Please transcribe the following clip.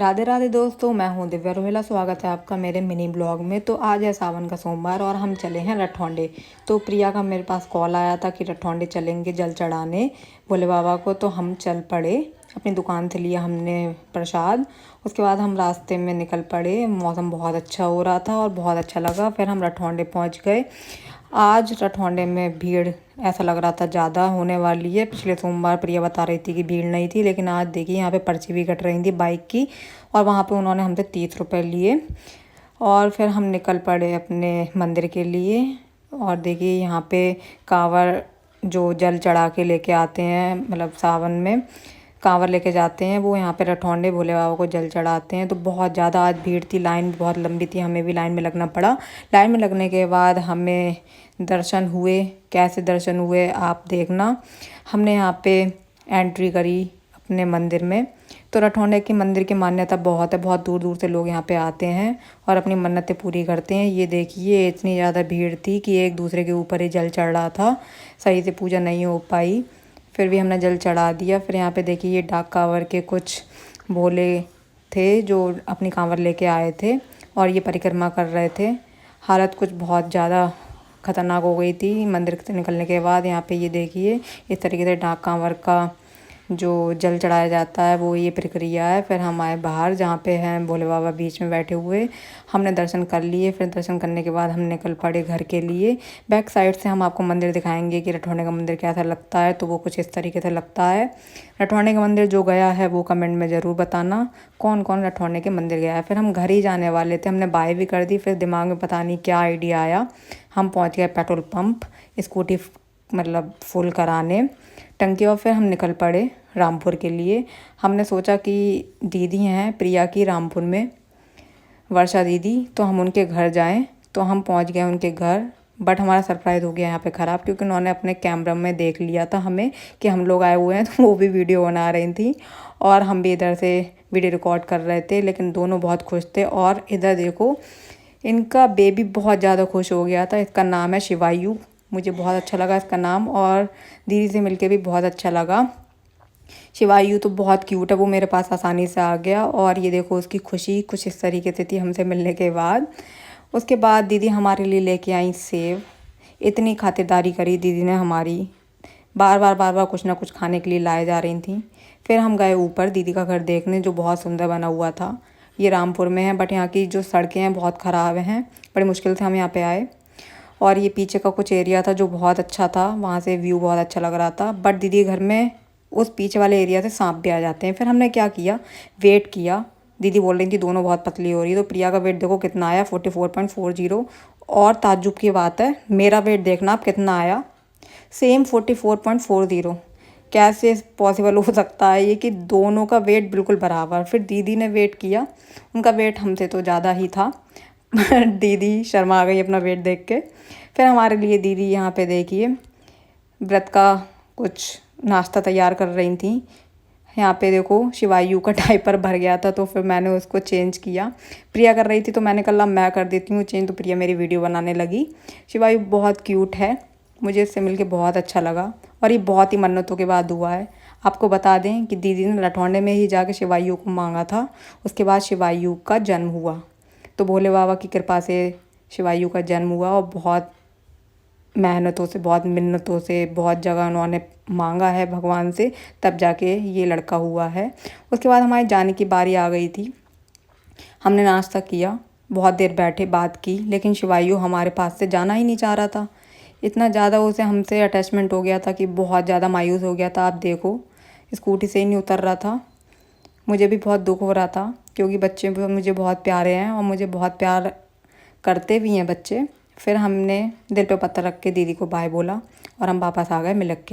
राधे राधे दोस्तों, मैं हूं दिव्या रोहिला। स्वागत है आपका मेरे मिनी ब्लॉग में। तो आज है सावन का सोमवार और हम चले हैं रठौंडे। तो प्रिया का मेरे पास कॉल आया था कि रठौंडे चलेंगे जल चढ़ाने भोले बाबा को। तो हम चल पड़े, अपनी दुकान से लिया हमने प्रसाद। उसके बाद हम रास्ते में निकल पड़े। मौसम बहुत अच्छा हो रहा था और बहुत अच्छा लगा। फिर हम रठौंडे पहुँच गए। आज रठौंडे में भीड़ ऐसा लग रहा था ज़्यादा होने वाली है। पिछले सोमवार प्रिया बता रही थी कि भीड़ नहीं थी, लेकिन आज देखिए यहाँ पे पर्ची भी कट रही थी बाइक की और वहाँ पे उन्होंने हमसे 30 रुपये लिए। और फिर हम निकल पड़े अपने मंदिर के लिए। और देखिए यहाँ पे कांवर जो जल चढ़ा के लेके आते हैं, मतलब सावन में कांवर लेके जाते हैं, वो यहाँ पे रठौंडे भोले बाबा को जल चढ़ाते हैं। तो बहुत ज़्यादा आज भीड़ थी, लाइन बहुत लंबी थी, हमें भी लाइन में लगना पड़ा। लाइन में लगने के बाद हमें दर्शन हुए। कैसे दर्शन हुए आप देखना। हमने यहाँ पे एंट्री करी अपने मंदिर में। तो रठौंडे की मंदिर की मान्यता बहुत है, बहुत दूर दूर से लोग यहाँ पे आते हैं और अपनी मन्नतें पूरी करते हैं। ये देखिए इतनी ज़्यादा भीड़ थी कि एक दूसरे के ऊपर ही जल चढ़ रहा था, सही से पूजा नहीं हो पाई। फिर भी हमने जल चढ़ा दिया। फिर यहाँ पे देखिए ये डाक कांवर के कुछ भोले थे जो अपनी कांवर लेके आए थे और ये परिक्रमा कर रहे थे। हालत कुछ बहुत ज़्यादा खतरनाक हो गई थी मंदिर से निकलने के बाद। यहाँ पे ये देखिए इस तरीके से डाक कांवर का जो जल चढ़ाया जाता है वो ये प्रक्रिया है। फिर हम आए बाहर जहाँ पे हैं भोले बाबा बीच में बैठे हुए। हमने दर्शन कर लिए। फिर दर्शन करने के बाद हम निकल पड़े घर के लिए। बैक साइड से हम आपको मंदिर दिखाएंगे कि रठौंडे का मंदिर कैसा लगता है। तो वो कुछ इस तरीके से लगता है। रठौंडे का मंदिर जो गया है वो कमेंट में ज़रूर बताना कौन कौन रठौंडे के मंदिर गया है। फिर हम घर ही जाने वाले थे, हमने बाय भी कर दी। फिर दिमाग में पता नहीं क्या आइडिया आया, हम पहुँच गए पेट्रोल पंप स्कूटी मतलब फुल कराने टंकी। और फिर हम निकल पड़े रामपुर के लिए। हमने सोचा कि दीदी हैं प्रिया की रामपुर में, वर्षा दीदी, तो हम उनके घर जाएं। तो हम पहुंच गए उनके घर। बट हमारा सरप्राइज़ हो गया यहाँ पे ख़राब, क्योंकि उन्होंने अपने कैमरा में देख लिया था हमें कि हम लोग आए हुए हैं। तो वो भी वीडियो बना रही थी और हम भी इधर से वीडियो रिकॉर्ड कर रहे थे। लेकिन दोनों बहुत खुश थे। और इधर देखो इनका बेबी बहुत ज़्यादा खुश हो गया था। इसका नाम है शिवायु। मुझे बहुत अच्छा लगा इसका नाम और दीदी से मिलके भी बहुत अच्छा लगा। शिवायु तो बहुत क्यूट है, वो मेरे पास आसानी से आ गया। और ये देखो उसकी खुशी कुछ इस तरीके से थी हमसे मिलने के बाद। उसके बाद दीदी हमारे लिए लेके आई सेब। इतनी खातिरदारी करी दीदी ने हमारी, बार बार कुछ ना कुछ खाने के लिए लाए जा रही थी। फिर हम गए ऊपर दीदी का घर देखने, जो बहुत सुंदर बना हुआ था। ये रामपुर में है, बट यहाँ की जो सड़कें हैं बहुत ख़राब हैं। बड़ी मुश्किल से हम यहाँ पे आए। और ये पीछे का कुछ एरिया था जो बहुत अच्छा था, वहाँ से व्यू बहुत अच्छा लग रहा था। बट दीदी घर में उस पीछे वाले एरिया से सांप भी आ जाते हैं। फिर हमने क्या किया, वेट किया। दीदी बोल रही थी दोनों बहुत पतली हो रही है। तो प्रिया का वेट देखो कितना आया, 44.40। और ताज्जुब की बात है, मेरा वेट देखना आप कितना आया, सेम 44.40। कैसे पॉसिबल हो सकता है ये कि दोनों का वेट बिल्कुल बराबर। फिर दीदी ने वेट किया, उनका वेट हमसे तो ज़्यादा ही था। दीदी शर्मा गई अपना वेट देख के। फिर हमारे लिए दीदी यहाँ पे देखिए व्रत का कुछ नाश्ता तैयार कर रही थी। यहाँ पे देखो शिवायु का डायपर भर गया था, तो फिर मैंने उसको चेंज किया। प्रिया कर रही थी तो मैंने कहा मैं कर देती हूँ चेंज। तो प्रिया मेरी वीडियो बनाने लगी। शिवायु बहुत क्यूट है, मुझे इससे मिलके बहुत अच्छा लगा। और ये बहुत ही मन्नतों के बाद हुआ है। आपको बता दें कि दीदी ने रठौंडे में ही जाके शिवायु को मांगा था। उसके बाद शिवायु का जन्म हुआ। तो भोले बाबा की कृपा से शिवायु का जन्म हुआ। और बहुत मेहनतों से, बहुत मिन्नतों से, बहुत जगह उन्होंने मांगा है भगवान से, तब जाके ये लड़का हुआ है। उसके बाद हमारे जाने की बारी आ गई थी। हमने नाश्ता किया, बहुत देर बैठे बात की, लेकिन शिवायु हमारे पास से जाना ही नहीं चाह रहा था। इतना ज़्यादा उसे हमसे अटैचमेंट हो गया था कि बहुत ज़्यादा मायूस हो गया था। आप देखो स्कूटी से ही नहीं उतर रहा था। मुझे भी बहुत दुख हो रहा था, क्योंकि बच्चे मुझे बहुत प्यारे हैं और मुझे बहुत प्यार करते भी हैं बच्चे। फिर हमने दिल पे पत्थर रख के दीदी को बाय बोला और हम वापस आ गए मिलक के।